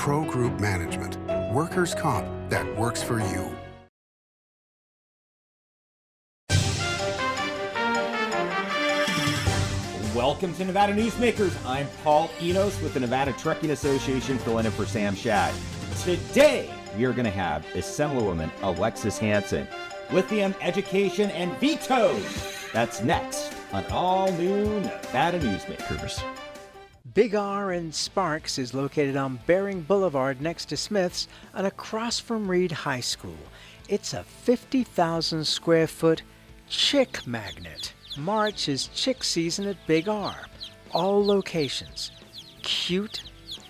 Pro Group Management. Workers' comp that works for you. Welcome to Nevada Newsmakers. I'm Paul Enos with the Nevada Trucking Association, filling in for Sam Shad. Today, we are going to have Assemblywoman Alexis Hansen, lithium education and vetoes. That's next on all new Nevada Newsmakers. Big R in Sparks is located on Bering Boulevard next to Smith's and across from Reed High School. It's a 50,000 square foot chick magnet. March is chick season at Big R. All locations. Cute,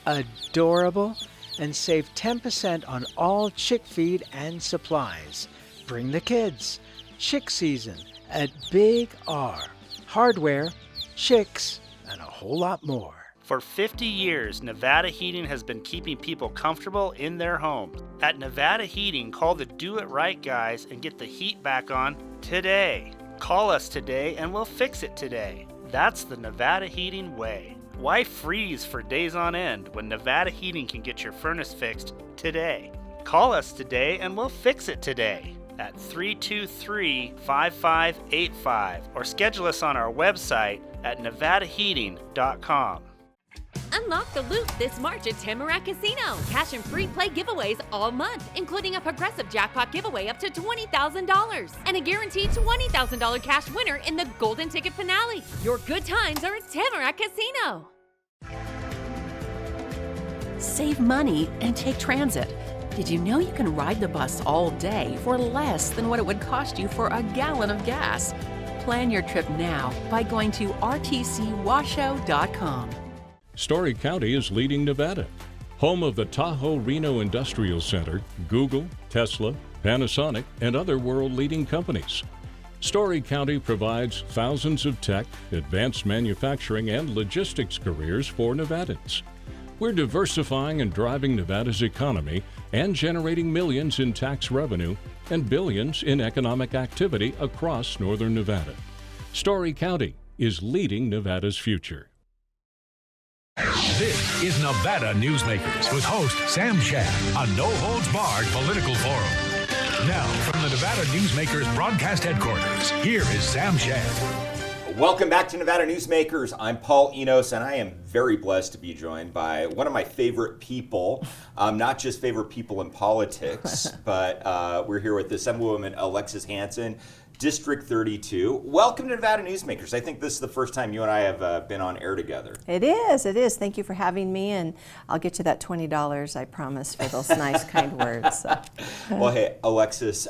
adorable, and save 10% on all chick feed and supplies. Bring the kids. Chick season at Big R. Hardware, chicks, and a whole lot more. For 50 years, Nevada Heating has been keeping people comfortable in their homes. At Nevada Heating, call the Do It Right guys and get the heat back on today. Call us today and we'll fix it today. That's the Nevada Heating way. Why freeze for days on end when Nevada Heating can get your furnace fixed today? Call us today and we'll fix it today at 323-5585 or schedule us on our website at nevadaheating.com. Unlock the loop this March at Tamarack Casino. Cash and free play giveaways all month, including a progressive jackpot giveaway up to $20,000 and a guaranteed $20,000 cash winner in the Golden Ticket Finale. Your good times are at Tamarack Casino. Save money and take transit. Did you know you can ride the bus all day for less than what it would cost you for a gallon of gas? Plan your trip now by going to rtcwashoe.com. Story County is leading Nevada. Home of the Tahoe Reno Industrial Center, Google, Tesla, Panasonic, and other world-leading companies. Story County provides thousands of tech, advanced manufacturing, and logistics careers for Nevadans. We're diversifying and driving Nevada's economy and generating millions in tax revenue and billions in economic activity across northern Nevada. Story County is leading Nevada's future. This is Nevada Newsmakers with host Sam Shad, a no-holds-barred political forum. Now, from the Nevada Newsmakers broadcast headquarters, here is Sam Shad. Welcome back to Nevada Newsmakers. I'm Paul Enos, and I am very blessed to be joined by one of my favorite people, not just favorite people in politics, but we're here with Assemblywoman Alexis Hansen, District 32. Welcome to Nevada Newsmakers. I think this is the first time you and I have been on air together. It is. Thank you for having me, and I'll get you that $20, I promise, for those nice, kind words. So. Well, hey, Alexis,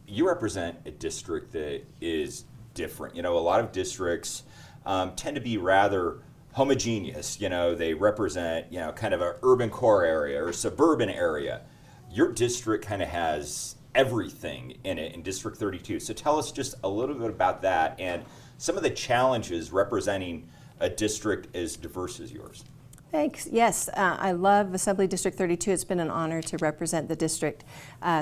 you represent a district that is different. You know, a lot of districts tend to be rather homogeneous. You know, they represent, kind of an urban core area or suburban area. Your district kind of has everything in it in District 32. So tell us just a little bit about that and some of the challenges representing a district as diverse as yours. Thanks. Yes, I love Assembly District 32. It's been an honor to represent the district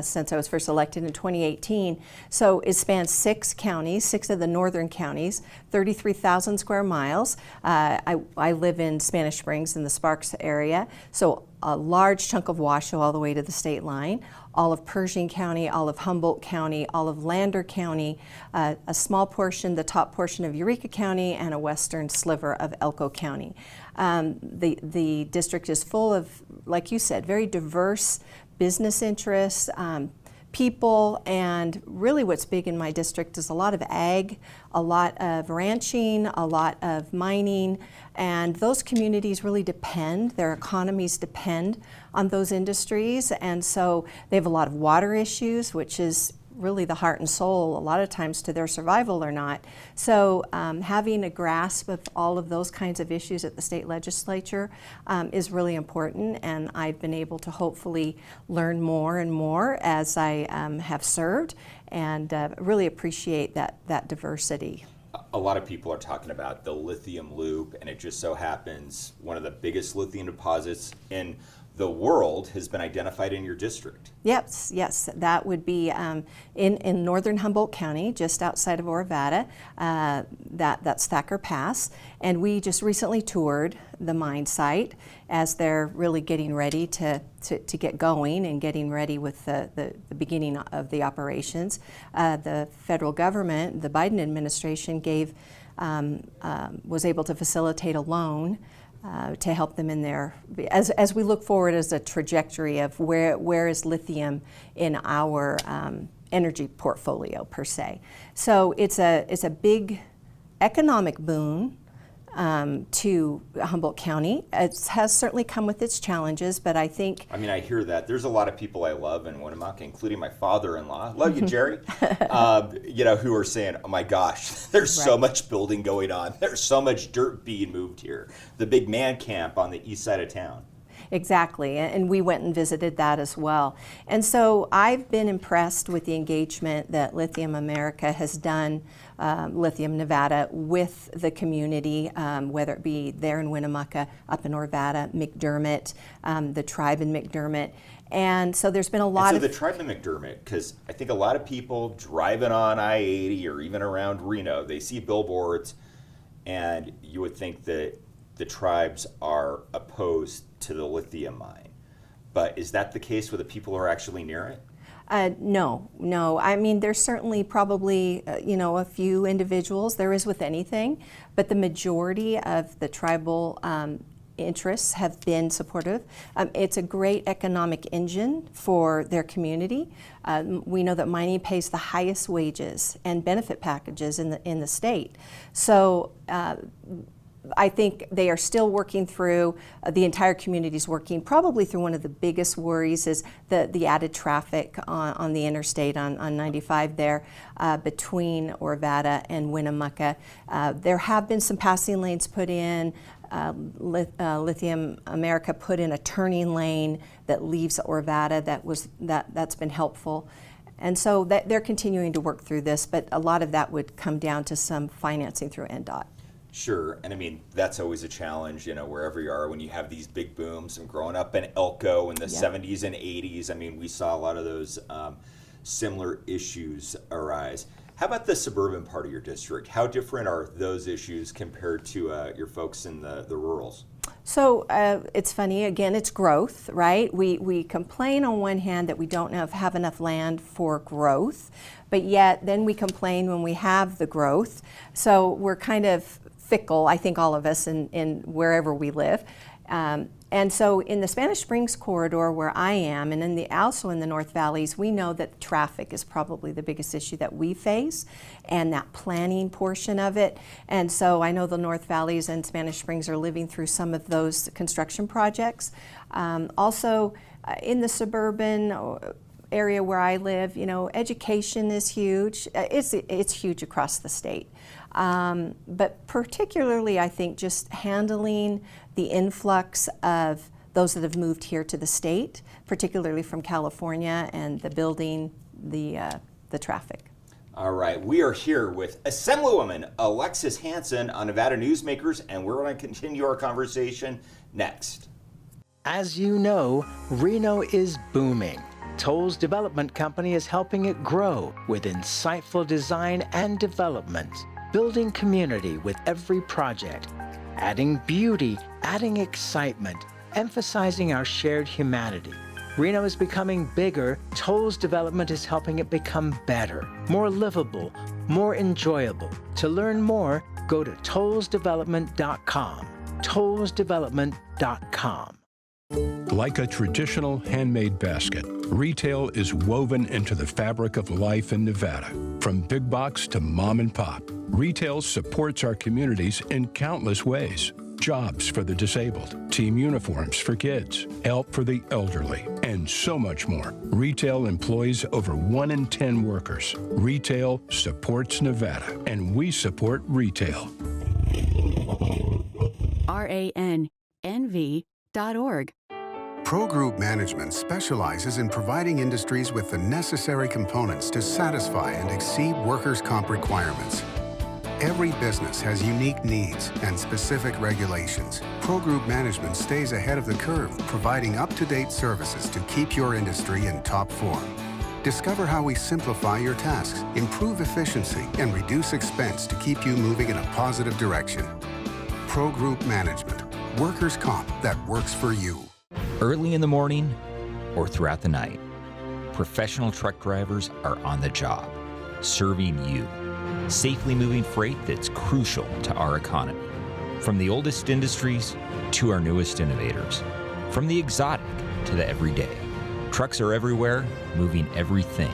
since I was first elected in 2018. So it spans 6 counties, 6 of the northern counties, 33,000 square miles. I live in Spanish Springs in the Sparks area, so a large chunk of Washoe all the way to the state line, all of Pershing County, all of Humboldt County, all of Lander County, a small portion, the top portion of Eureka County, and a western sliver of Elko County. The district is full of, like you said, very diverse business interests, people, and really what's big in my district is a lot of ag, a lot of ranching, a lot of mining, and those communities really depend, their economies depend on those industries, and so they have a lot of water issues, which is really the heart and soul a lot of times to their survival or not. So having a grasp of all of those kinds of issues at the state legislature is really important, and I've been able to hopefully learn more and more as I have served, and really appreciate that diversity. A lot of people are talking about the lithium loop, and it just so happens one of the biggest lithium deposits in the world has been identified in your district. Yes, that would be in northern Humboldt County, just outside of Orvada. That's Thacker Pass, and we just recently toured the mine site as they're really getting ready to get going and getting ready with the beginning of the operations. The federal government, the Biden administration, was able to facilitate a loan to help them in their, as we look forward as a trajectory of where is lithium in our energy portfolio per se. So it's a big economic boon to Humboldt County. It has certainly come with its challenges, but I think... I mean, I hear that. There's a lot of people I love in Winnemucca, including my father-in-law. Love you, Jerry. Who are saying, oh my gosh, there's so much building going on. There's so much dirt being moved here. The big man camp on the east side of town. Exactly, and we went and visited that as well. And so I've been impressed with the engagement that Lithium America has done, Lithium Nevada, with the community, whether it be there in Winnemucca, up in Orvada, McDermott, the tribe in McDermott. And so there's been a lot of... the tribe in McDermott, because I think a lot of people driving on I-80 or even around Reno, they see billboards, and you would think that the tribes are opposed to the lithium mine. But is that the case with the people who are actually near it? No. I mean, there's certainly probably, a few individuals, there is with anything, but the majority of the tribal interests have been supportive. It's a great economic engine for their community. We know that mining pays the highest wages and benefit packages in the state. So I think they are still working through, the entire community is working probably through one of the biggest worries is the added traffic on the interstate on 95 there between Orvada and Winnemucca. There have been some passing lanes put in. Lithium America put in a turning lane that leaves Orvada that's been helpful. And so they're continuing to work through this, but a lot of that would come down to some financing through NDOT. Sure, and I mean, that's always a challenge, wherever you are, when you have these big booms. And growing up in Elko in the 70s and 80s, I mean, we saw a lot of those similar issues arise. How about the suburban part of your district? How different are those issues compared to your folks in the rurals? So it's funny, again, it's growth, right? We complain on one hand that we don't have enough land for growth, but yet then we complain when we have the growth. So we're kind of fickle, I think all of us in wherever we live. And so in the Spanish Springs corridor where I am, and also in the North Valleys, we know that traffic is probably the biggest issue that we face, and that planning portion of it. And so I know the North Valleys and Spanish Springs are living through some of those construction projects. Also in the suburban area where I live, education is huge. It's huge across the state. But particularly, I think, just handling the influx of those that have moved here to the state, particularly from California, and the building, the traffic. All right, we are here with Assemblywoman Alexis Hansen on Nevada Newsmakers, and we're going to continue our conversation next. As you know, Reno is booming. Toll's development company is helping it grow with insightful design and development, building community with every project, adding beauty, adding excitement, emphasizing our shared humanity. Reno is becoming bigger. Toll's development is helping it become better, more livable, more enjoyable. To learn more, go to tollsdevelopment.com. tollsdevelopment.com. Like a traditional handmade basket, retail is woven into the fabric of life in Nevada. From big box to mom and pop, retail supports our communities in countless ways. Jobs for the disabled, team uniforms for kids, help for the elderly, and so much more. Retail employs over 1 in 10 workers. Retail supports Nevada, and we support retail. RANNV.org. Pro Group Management specializes in providing industries with the necessary components to satisfy and exceed workers' comp requirements. Every business has unique needs and specific regulations. Pro Group Management stays ahead of the curve, providing up-to-date services to keep your industry in top form. Discover how we simplify your tasks, improve efficiency, and reduce expense to keep you moving in a positive direction. Pro Group Management. Workers' comp that works for you. Early in the morning or throughout the night, professional truck drivers are on the job, serving you. Safely moving freight that's crucial to our economy. From the oldest industries to our newest innovators. From the exotic to the everyday. Trucks are everywhere, moving everything.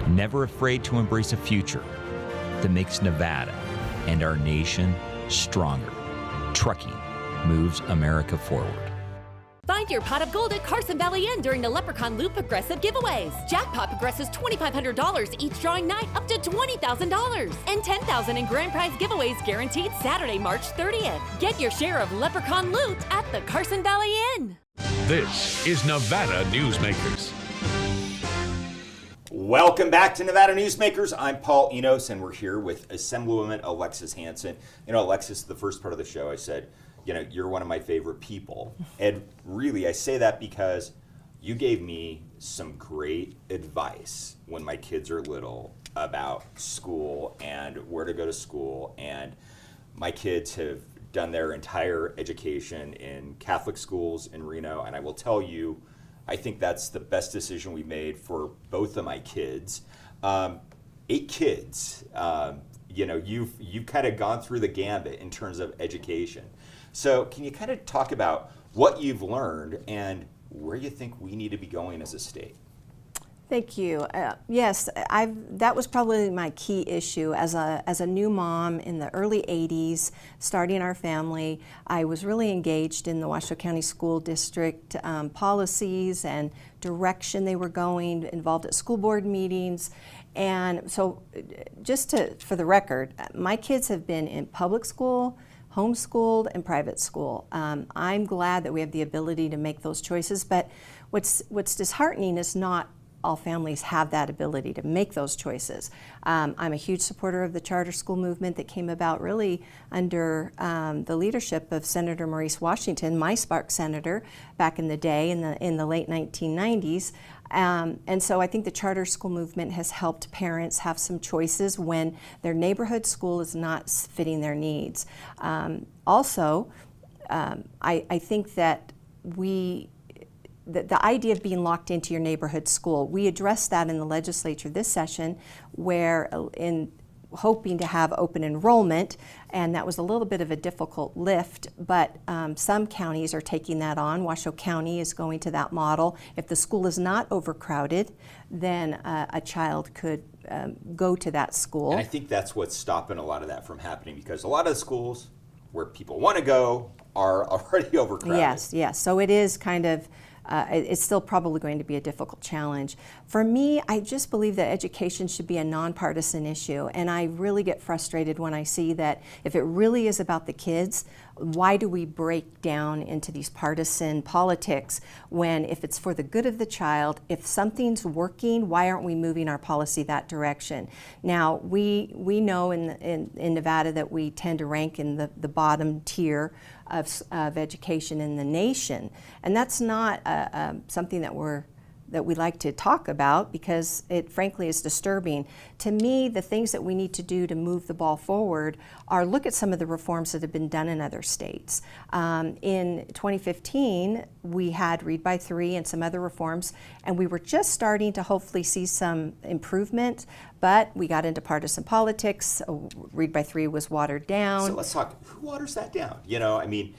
Never afraid to embrace a future that makes Nevada and our nation stronger. Trucking moves America forward. Find your pot of gold at Carson Valley Inn during the Leprechaun Loop Progressive giveaways. Jackpot progresses $2,500 each drawing night up to $20,000. And $10,000 in grand prize giveaways guaranteed Saturday, March 30th. Get your share of Leprechaun loot at the Carson Valley Inn. This is Nevada Newsmakers. Welcome back to Nevada Newsmakers. I'm Paul Enos, and we're here with Assemblywoman Alexis Hansen. You know, Alexis, the first part of the show, I said, you know, you're one of my favorite people. And really, I say that because you gave me some great advice when my kids are little about school and where to go to school. And my kids have done their entire education in Catholic schools in Reno. And I will tell you, I think that's the best decision we made for both of my kids. 8 kids, you know, you've kind of gone through the gambit in terms of education. So can you kind of talk about what you've learned and where you think we need to be going as a state? Thank you. Yes, that was probably my key issue as a new mom in the early 80s, starting our family. I was really engaged in the Washoe County School District policies and direction they were going, involved at school board meetings. And so for the record, my kids have been in public school, homeschooled, and private school. I'm glad that we have the ability to make those choices, but what's disheartening is not all families have that ability to make those choices. I'm a huge supporter of the charter school movement that came about really under the leadership of Senator Maurice Washington, my Spark senator, back in the day in the late 1990s. And so I think the charter school movement has helped parents have some choices when their neighborhood school is not fitting their needs. Also, I think that the idea of being locked into your neighborhood school, we addressed that in the legislature this session, where in hoping to have open enrollment, and that was a little bit of a difficult lift, but some counties are taking that on. Washoe County is going to that model. If the school is not overcrowded, then a child could go to that school. And I think that's what's stopping a lot of that from happening, because a lot of the schools where people want to go are already overcrowded. Yes. So it is kind of it's still probably going to be a difficult challenge. For me, I just believe that education should be a nonpartisan issue, and I really get frustrated when I see that if it really is about the kids, why do we break down into these partisan politics when if it's for the good of the child, if something's working, why aren't we moving our policy that direction? Now, we know in Nevada that we tend to rank in the bottom tier of education in the nation, and that's not something that we like to talk about, because it frankly is disturbing. To me, the things that we need to do to move the ball forward are look at some of the reforms that have been done in other states. In 2015, we had Read by 3 and some other reforms, and we were just starting to hopefully see some improvement, but we got into partisan politics. Read by 3 was watered down. So let's talk, who waters that down? You know, I mean,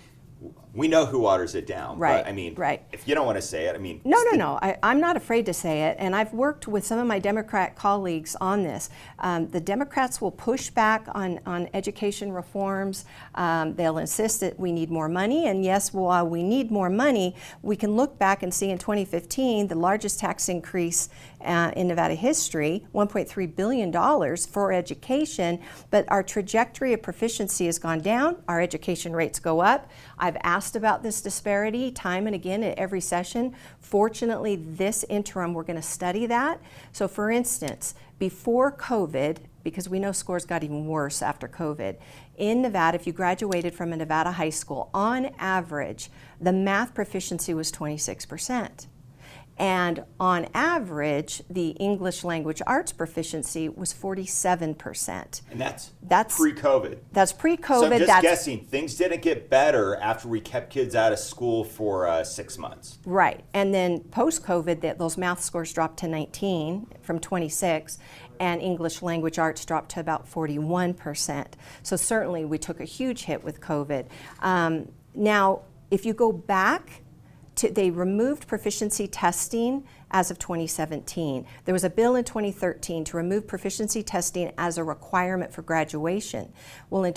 we know who waters it down, right, but I mean, right. If you don't want to say it, I mean... No, I'm not afraid to say it, and I've worked with some of my Democrat colleagues on this. The Democrats will push back on education reforms. They'll insist that we need more money, and yes, while we need more money, we can look back and see in 2015, the largest tax increase in Nevada history, $1.3 billion for education, but our trajectory of proficiency has gone down, our education rates go up. I've asked about this disparity time and again at every session. Fortunately, this interim, we're going to study that. So for instance, before COVID, because we know scores got even worse after COVID. In Nevada, if you graduated from a Nevada high school, on average, the math proficiency was 26%. And on average, the English language arts proficiency was 47%. And that's pre-COVID. That's pre-COVID. So I'm just guessing things didn't get better after we kept kids out of school for 6 months. Right. And then post-COVID, those math scores dropped to 19 from 26, and English language arts dropped to about 41%. So certainly we took a huge hit with COVID. Now, if you go back, they removed proficiency testing as of 2017. There was a bill in 2013 to remove proficiency testing as a requirement for graduation. Well,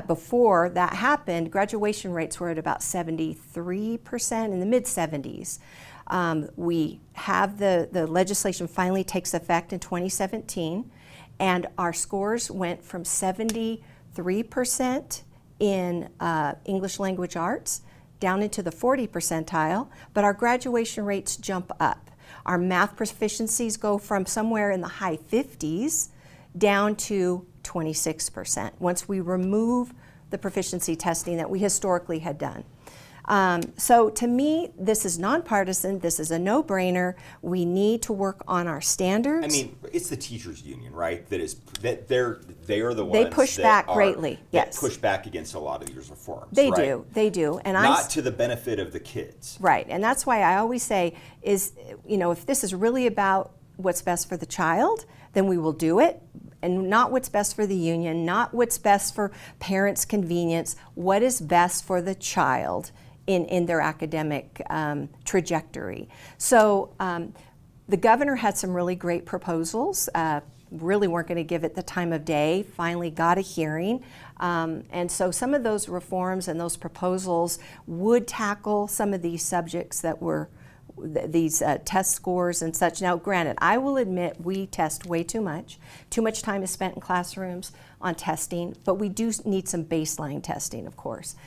before that happened, graduation rates were at about 73%, in the mid-70s. We have the legislation finally takes effect in 2017, and our scores went from 73% in English language arts down into the 40 percentile, but our graduation rates jump up. Our math proficiencies go from somewhere in the high 50s down to 26% once we remove the proficiency testing that we historically had done. So to me, this is nonpartisan. This is a no-brainer. We need to work on our standards. I mean, it's the teachers' union, right? They are the ones they push back greatly. Yes, push back against a lot of these reforms. They right? do. They do, and not to the benefit of the kids. Right, and that's why I always say is, if this is really about what's best for the child, then we will do it. And not what's best for the union, not what's best for parents' convenience. What is best for the child in their academic trajectory. So the governor had some really great proposals, really weren't going to give it the time of day, finally got a hearing. And so some of those reforms and those proposals would tackle some of these subjects that were these test scores and such. Now, granted, I will admit we test way too much. Too much time is spent in classrooms on testing, but we do need some baseline testing, of course,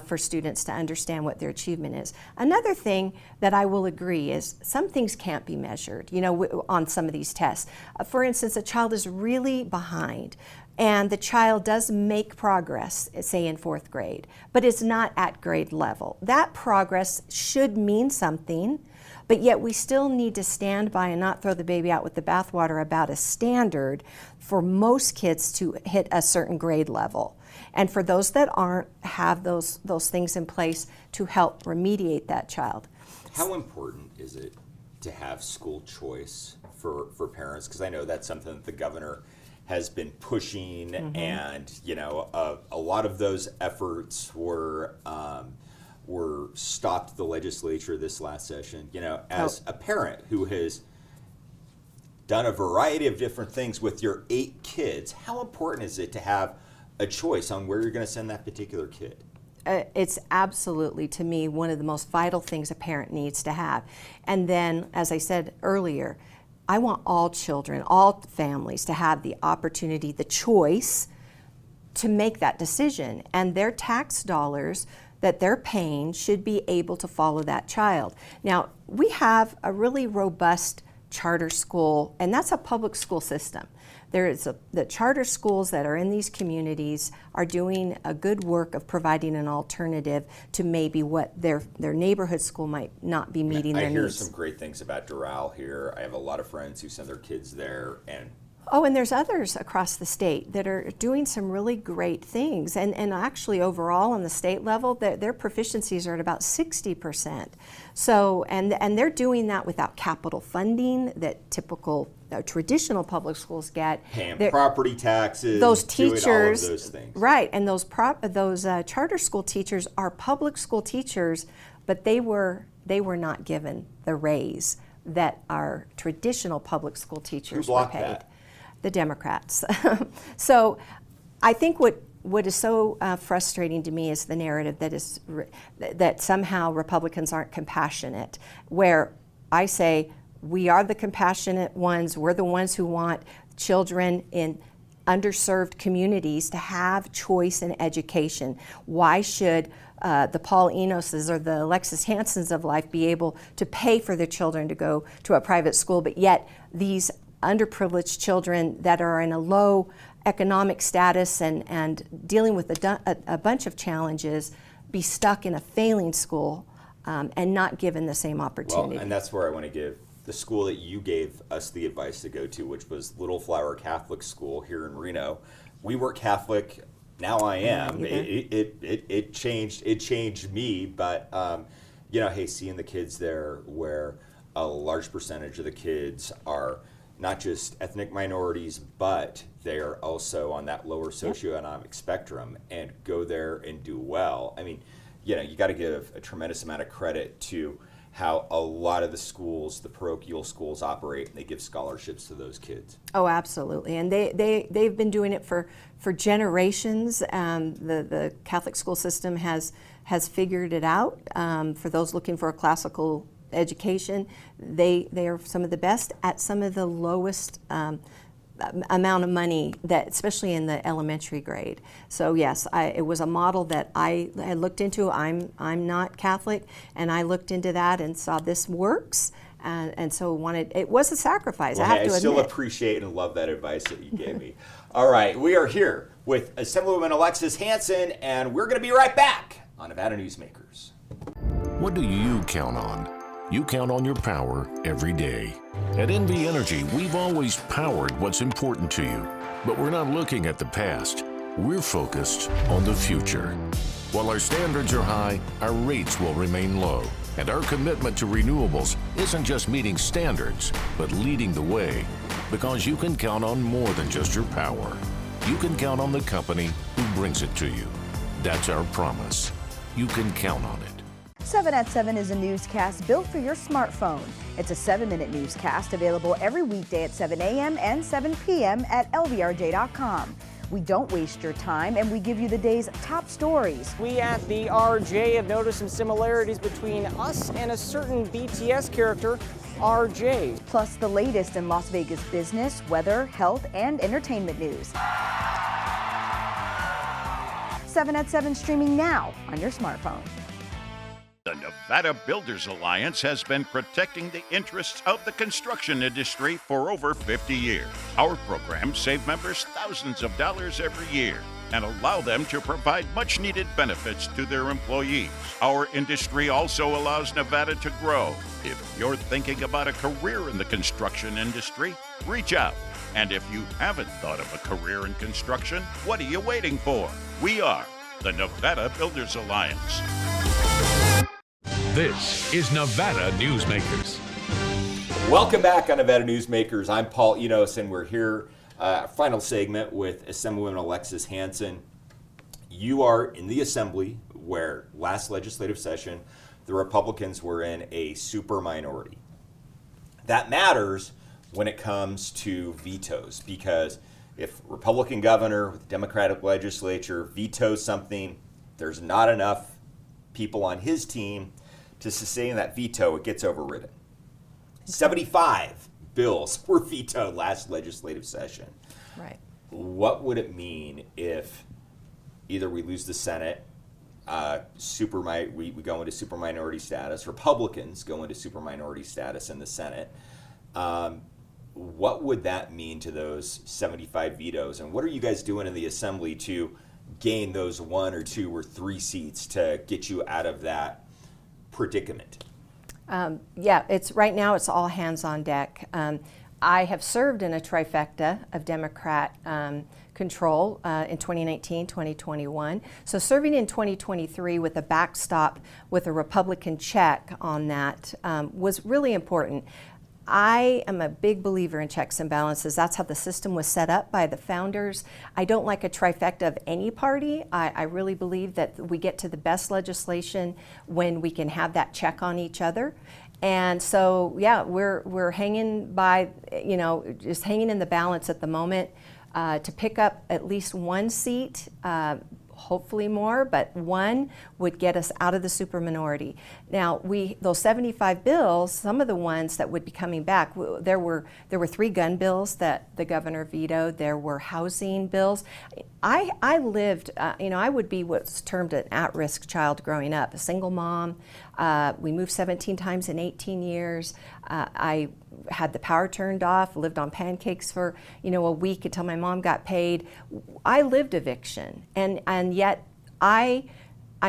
for students to understand what their achievement is. Another thing that I will agree is some things can't be measured, on some of these tests. For instance, a child is really behind, and the child does make progress, say in 4th grade, but it's not at grade level. That progress should mean something, but yet we still need to stand by and not throw the baby out with the bathwater about a standard for most kids to hit a certain grade level. And for those that aren't, have those things in place to help remediate that child. How important is it to have school choice for parents? Because I know that's something that the governor has been pushing, mm-hmm. and a lot of those efforts were stopped at the legislature this last session. As a parent who has done a variety of different things with your 8 kids, how important is it to have a choice on where you're going to send that particular kid? It's absolutely, to me, one of the most vital things a parent needs to have. And then, as I said earlier, I want all children, all families to have the opportunity, the choice to make that decision. And their tax dollars that they're paying should be able to follow that child. Now, we have a really robust charter school, and that's a public school system. The charter schools that are in these communities are doing a good work of providing an alternative to maybe what their neighborhood school might not be meeting their needs. I hear some great things about Doral here. I have a lot of friends who send their kids there, and and there's others across the state that are doing some really great things. And actually overall on the state level, their proficiencies are at about 60%. So, and they're doing that without capital funding that typical traditional public schools get. Paying property taxes, those teachers, all of those things. Right, and those charter school teachers are public school teachers, but they were not given the raise that our traditional public school teachers were paid. That? The Democrats. So I think what is so frustrating to me is the narrative that somehow Republicans aren't compassionate, where I say we are the compassionate ones. We're the ones who want children in underserved communities to have choice in education. Why should the Paul Enoses or the Alexis Hansens of life be able to pay for their children to go to a private school, but yet these underprivileged children that are in a low economic status and dealing with a bunch of challenges be stuck in a failing school and not given the same opportunity. Well, and that's where I want to give the school that you gave us the advice to go to, which was Little Flower Catholic School here in Reno. We were Catholic. Now I am. It changed me, but hey, seeing the kids there, where a large percentage of the kids are not just ethnic minorities, but they're also on that lower socioeconomic spectrum, and go there and do well. I mean, you got to give a tremendous amount of credit to how a lot of the schools, the parochial schools, operate, and they give scholarships to those kids. Oh, absolutely, and they've been doing it for generations. The Catholic school system has figured it out. For those looking for a classical education, they are some of the best at some of the lowest amount of money, that especially in the elementary grade. So yes, it was a model that I had looked into. I'm not Catholic, and I looked into that and saw this works, and so it was a sacrifice. Well, I have to admit. I still appreciate and love that advice that you gave me. All right, we are here with Assemblywoman Alexis Hansen, and we're going to be right back on Nevada Newsmakers. What do you count on? You count on your power every day. At NV Energy, we've always powered what's important to you, but we're not looking at the past. We're focused on the future. While our standards are high, our rates will remain low, and our commitment to renewables isn't just meeting standards, but leading the way, because you can count on more than just your power. You can count on the company who brings it to you. That's our promise. You can count on it. 7 at 7 is a newscast built for your smartphone. It's a 7-minute newscast available every weekday at 7 a.m. and 7 p.m. at lvrj.com. We don't waste your time, and we give you the day's top stories. We at the RJ have noticed some similarities between us and a certain BTS character, RJ. Plus the latest in Las Vegas business, weather, health, and entertainment news. 7 at 7 streaming now on your smartphone. The Nevada Builders Alliance has been protecting the interests of the construction industry for over 50 years. Our programs save members thousands of dollars every year and allow them to provide much-needed benefits to their employees. Our industry also allows Nevada to grow. If you're thinking about a career in the construction industry, reach out. And if you haven't thought of a career in construction, what are you waiting for? We are the Nevada Builders Alliance. This is Nevada Newsmakers. Welcome back on Nevada Newsmakers. I'm Paul Enos, and we're here, final segment with Assemblywoman Alexis Hansen. You are in the Assembly where last legislative session, the Republicans were in a super minority. That matters when it comes to vetoes, because if Republican governor with Democratic legislature vetoes something, there's not enough people on his team to sustain that veto. It gets overridden. 75 bills were vetoed last legislative session. Right. What would it mean if either we lose the Senate, we go into super minority status, Republicans go into super minority status in the Senate? What would that mean to those 75 vetoes? And what are you guys doing in the Assembly to gain those 1 or 2 or 3 seats to get you out of that predicament? Right now it's all hands on deck. I have served in a trifecta of Democrat control in 2019, 2021. So serving in 2023 with a backstop with a Republican check on that was really important. I am a big believer in checks and balances. That's how the system was set up by the founders. I don't like a trifecta of any party. I really believe that we get to the best legislation when we can have that check on each other. And so, yeah, we're hanging by, just hanging in the balance at the moment to pick up at least 1 seat. Hopefully more, but 1 would get us out of the super minority. Now, those 75 bills, some of the ones that would be coming back, there were 3 gun bills that the governor vetoed. There were housing bills. I lived, I would be what's termed an at-risk child growing up, a single mom. We moved 17 times in 18 years. I had the power turned off, lived on pancakes for, a week until my mom got paid. I lived eviction, and yet I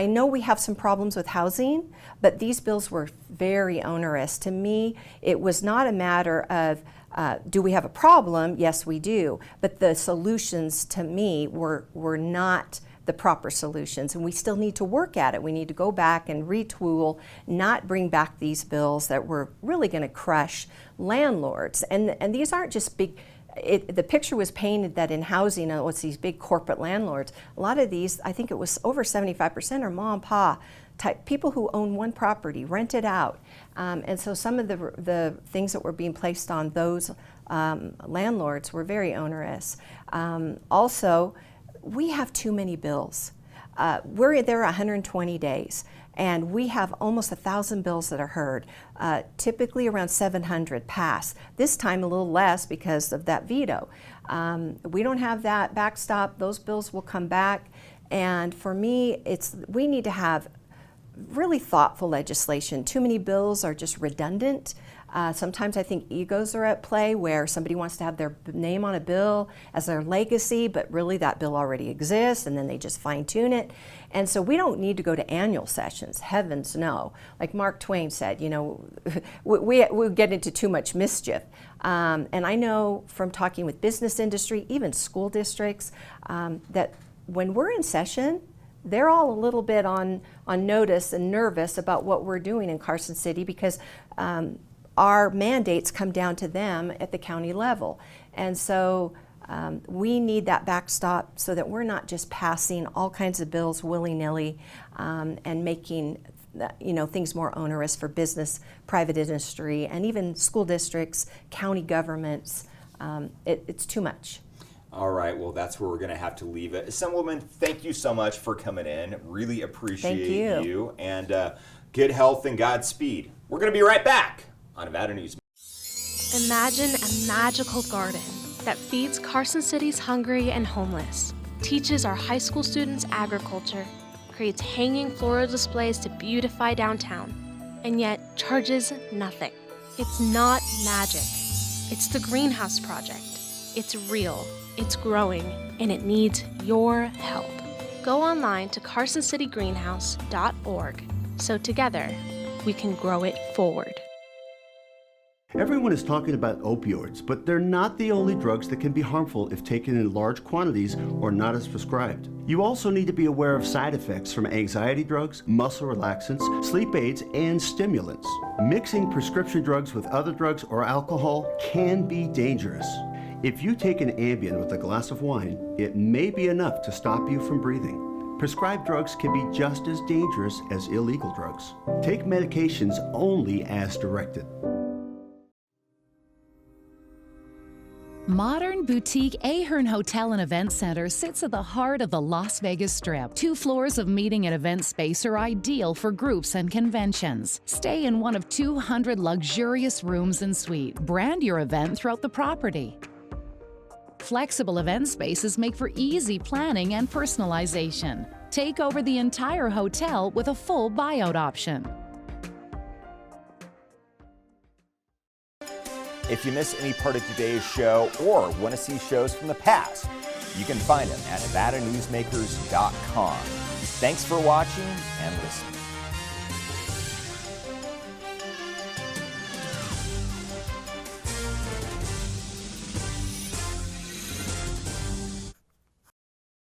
know we have some problems with housing, but these bills were very onerous. To me, it was not a matter of, do we have a problem? Yes, we do. But the solutions to me were not the proper solutions, and we still need to work at it. We need to go back and retool, not bring back these bills that were really going to crush landlords. And these aren't just big. The picture was painted that in housing, it's these big corporate landlords. A lot of these, I think it was over 75%, are mom and pa type people who own one property, rent it out. And so some of the things that were being placed on those landlords were very onerous. Also, we have too many bills. We're there 120 days. And we have almost 1,000 bills that are heard, typically around 700 pass. This time a little less because of that veto. We don't have that backstop. Those bills will come back. And for me, we need to have really thoughtful legislation. Too many bills are just redundant. Sometimes I think egos are at play where somebody wants to have their name on a bill as their legacy, but really that bill already exists, and then they just fine tune it. And so we don't need to go to annual sessions, heavens no. Like Mark Twain said, we get into too much mischief. And I know from talking with business industry, even school districts, that when we're in session, they're all a little bit on notice and nervous about what we're doing in Carson City because our mandates come down to them at the county level. And so we need that backstop so that we're not just passing all kinds of bills willy-nilly and making things more onerous for business, private industry, and even school districts, county governments. It's too much. All right, well, that's where we're going to have to leave it. Assemblywoman, thank you so much for coming in. Really appreciate you. And good health and Godspeed. We're going to be right back on Nevada News. Imagine a magical garden that feeds Carson City's hungry and homeless, teaches our high school students agriculture, creates hanging floral displays to beautify downtown, and yet charges nothing. It's not magic. It's the Greenhouse Project. It's real, it's growing, and it needs your help. Go online to carsоncitygreenhouse.org so together we can grow it forward. Everyone is talking about opioids, but they're not the only drugs that can be harmful if taken in large quantities or not as prescribed. You also need to be aware of side effects from anxiety drugs, muscle relaxants, sleep aids, and stimulants. Mixing prescription drugs with other drugs or alcohol can be dangerous. If you take an Ambien with a glass of wine, it may be enough to stop you from breathing. Prescribed drugs can be just as dangerous as illegal drugs. Take medications only as directed. Modern boutique Ahern Hotel and Event Center sits at the heart of the Las Vegas Strip. 2 floors of meeting and event space are ideal for groups and conventions. Stay in one of 200 luxurious rooms and suites. Brand your event throughout the property. Flexible event spaces make for easy planning and personalization. Take over the entire hotel with a full buyout option. If you miss any part of today's show or want to see shows from the past, you can find them at NevadaNewsmakers.com. Thanks for watching and listening.